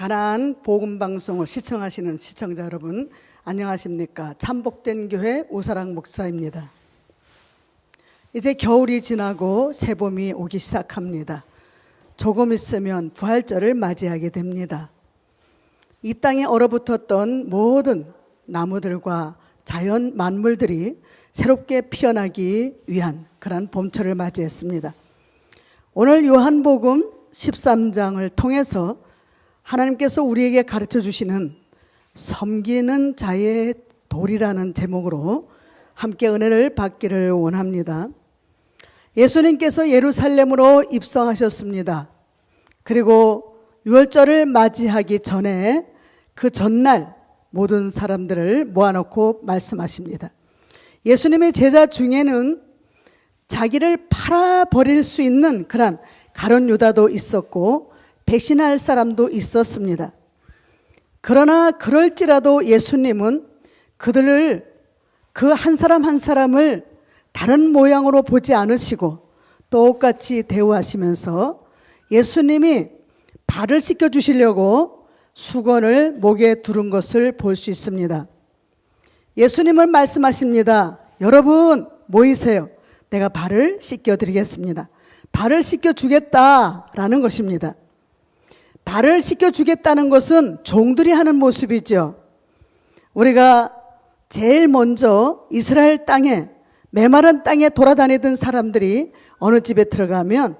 가나안 복음방송을 시청하시는 시청자 여러분, 안녕하십니까? 참복된 교회 우사랑 목사입니다. 이제 겨울이 지나고 새봄이 오기 시작합니다. 조금 있으면 부활절을 맞이하게 됩니다. 이 땅에 얼어붙었던 모든 나무들과 자연 만물들이 새롭게 피어나기 위한 그런 봄철을 맞이했습니다. 오늘 요한복음 13장을 통해서 하나님께서 우리에게 가르쳐 주시는 섬기는 자의 돌이라는 제목으로 함께 은혜를 받기를 원합니다. 예수님께서 예루살렘으로 입성하셨습니다. 그리고 유월절을 맞이하기 전에 그 전날 모든 사람들을 모아놓고 말씀하십니다. 예수님의 제자 중에는 자기를 팔아버릴 수 있는 그런 가룟 유다도 있었고 배신할 사람도 있었습니다. 그러나 그럴지라도 예수님은 그들을 그 한 사람 한 사람을 다른 모양으로 보지 않으시고 똑같이 대우하시면서 예수님이 발을 씻겨주시려고 수건을 목에 두른 것을 볼 수 있습니다. 예수님은 말씀하십니다. 여러분 모이세요. 내가 발을 씻겨드리겠습니다. 발을 씻겨주겠다라는 것입니다. 발을 씻겨주겠다는 것은 종들이 하는 모습이죠. 우리가 제일 먼저 이스라엘 땅에 메마른 땅에 돌아다니던 사람들이 어느 집에 들어가면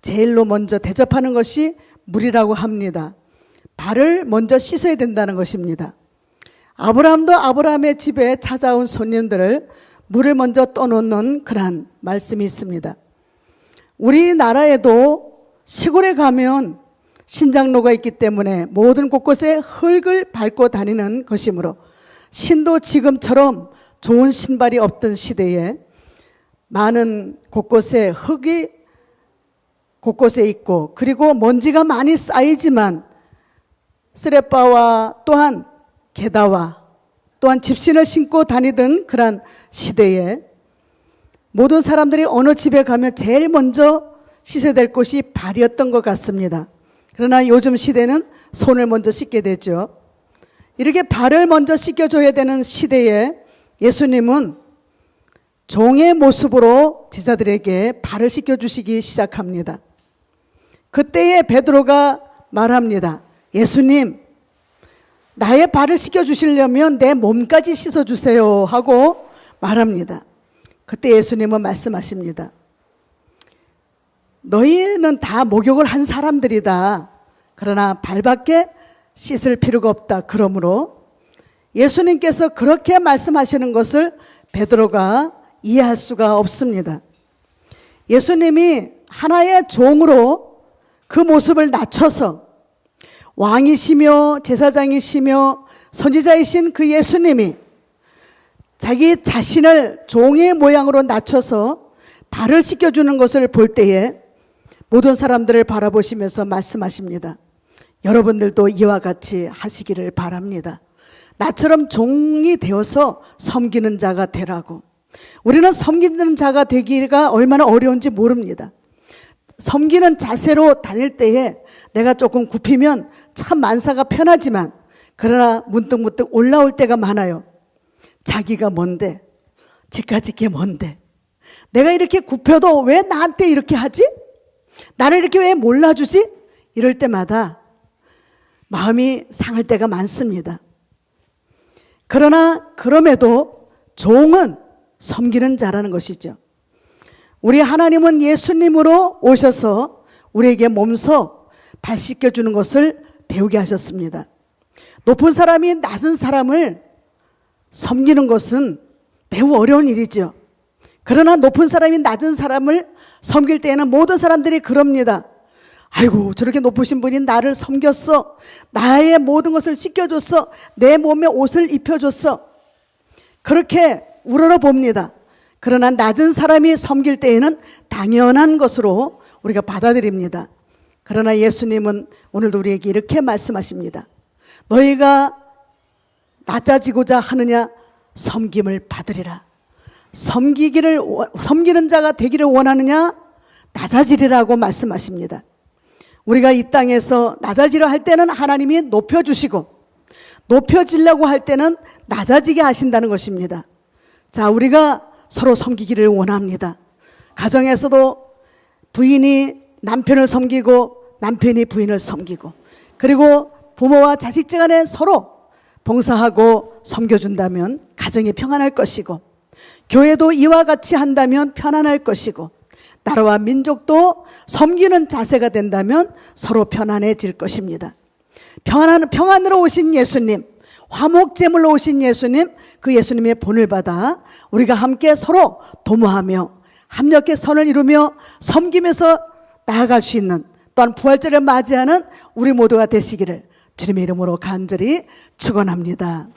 제일로 먼저 대접하는 것이 물이라고 합니다. 발을 먼저 씻어야 된다는 것입니다. 아브라함도 아브라함의 집에 찾아온 손님들을 물을 먼저 떠놓는 그런 말씀이 있습니다. 우리나라에도 시골에 가면 신장로가 있기 때문에 모든 곳곳에 흙을 밟고 다니는 것이므로 신도 지금처럼 좋은 신발이 없던 시대에 많은 곳곳에 흙이 곳곳에 있고 그리고 먼지가 많이 쌓이지만 쓰레빠와 또한 게다와 또한 집신을 신고 다니던 그런 시대에 모든 사람들이 어느 집에 가면 제일 먼저 씻어야 될 곳이 발이었던 것 같습니다. 그러나 요즘 시대는 손을 먼저 씻게 되죠. 이렇게 발을 먼저 씻겨줘야 되는 시대에 예수님은 종의 모습으로 제자들에게 발을 씻겨주시기 시작합니다. 그때에 베드로가 말합니다. 예수님, 나의 발을 씻겨주시려면 내 몸까지 씻어주세요 하고 말합니다. 그때 예수님은 말씀하십니다. 너희는 다 목욕을 한 사람들이다. 그러나 발밖에 씻을 필요가 없다. 그러므로 예수님께서 그렇게 말씀하시는 것을 베드로가 이해할 수가 없습니다. 예수님이 하나의 종으로 그 모습을 낮춰서 왕이시며 제사장이시며 선지자이신 그 예수님이 자기 자신을 종의 모양으로 낮춰서 발을 씻겨주는 것을 볼 때에 모든 사람들을 바라보시면서 말씀하십니다. 여러분들도 이와 같이 하시기를 바랍니다. 나처럼 종이 되어서 섬기는 자가 되라고. 우리는 섬기는 자가 되기가 얼마나 어려운지 모릅니다. 섬기는 자세로 다닐 때에 내가 조금 굽히면 참 만사가 편하지만 그러나 문득문득 올라올 때가 많아요. 자기가 뭔데? 지까짓 게 뭔데? 내가 이렇게 굽혀도 왜 나한테 이렇게 하지? 나를 이렇게 왜 몰라주지? 이럴 때마다 마음이 상할 때가 많습니다. 그러나 그럼에도 종은 섬기는 자라는 것이죠. 우리 하나님은 예수님으로 오셔서 우리에게 몸소 발 씻겨주는 것을 배우게 하셨습니다. 높은 사람이 낮은 사람을 섬기는 것은 매우 어려운 일이죠. 그러나 높은 사람이 낮은 사람을 섬길 때에는 모든 사람들이 그럽니다. 아이고, 저렇게 높으신 분이 나를 섬겼어. 나의 모든 것을 씻겨줬어. 내 몸에 옷을 입혀줬어. 그렇게 우러러 봅니다. 그러나 낮은 사람이 섬길 때에는 당연한 것으로 우리가 받아들입니다. 그러나 예수님은 오늘도 우리에게 이렇게 말씀하십니다. 너희가 낮아지고자 하느냐? 섬김을 받으리라. 섬기는 자가 되기를 원하느냐? 낮아지리라고 말씀하십니다. 우리가 이 땅에서 낮아지려 할 때는 하나님이 높여주시고 높여지려고 할 때는 낮아지게 하신다는 것입니다. 자, 우리가 서로 섬기기를 원합니다. 가정에서도 부인이 남편을 섬기고 남편이 부인을 섬기고, 그리고 부모와 자식지간에 서로 봉사하고 섬겨준다면 가정이 평안할 것이고, 교회도 이와 같이 한다면 편안할 것이고, 나라와 민족도 섬기는 자세가 된다면 서로 편안해질 것입니다. 평안으로 오신 예수님, 화목제물로 오신 예수님, 그 예수님의 본을 받아 우리가 함께 서로 도모하며 합력의 선을 이루며 섬기면서 나아갈 수 있는, 또한 부활절을 맞이하는 우리 모두가 되시기를 주님의 이름으로 간절히 축원합니다.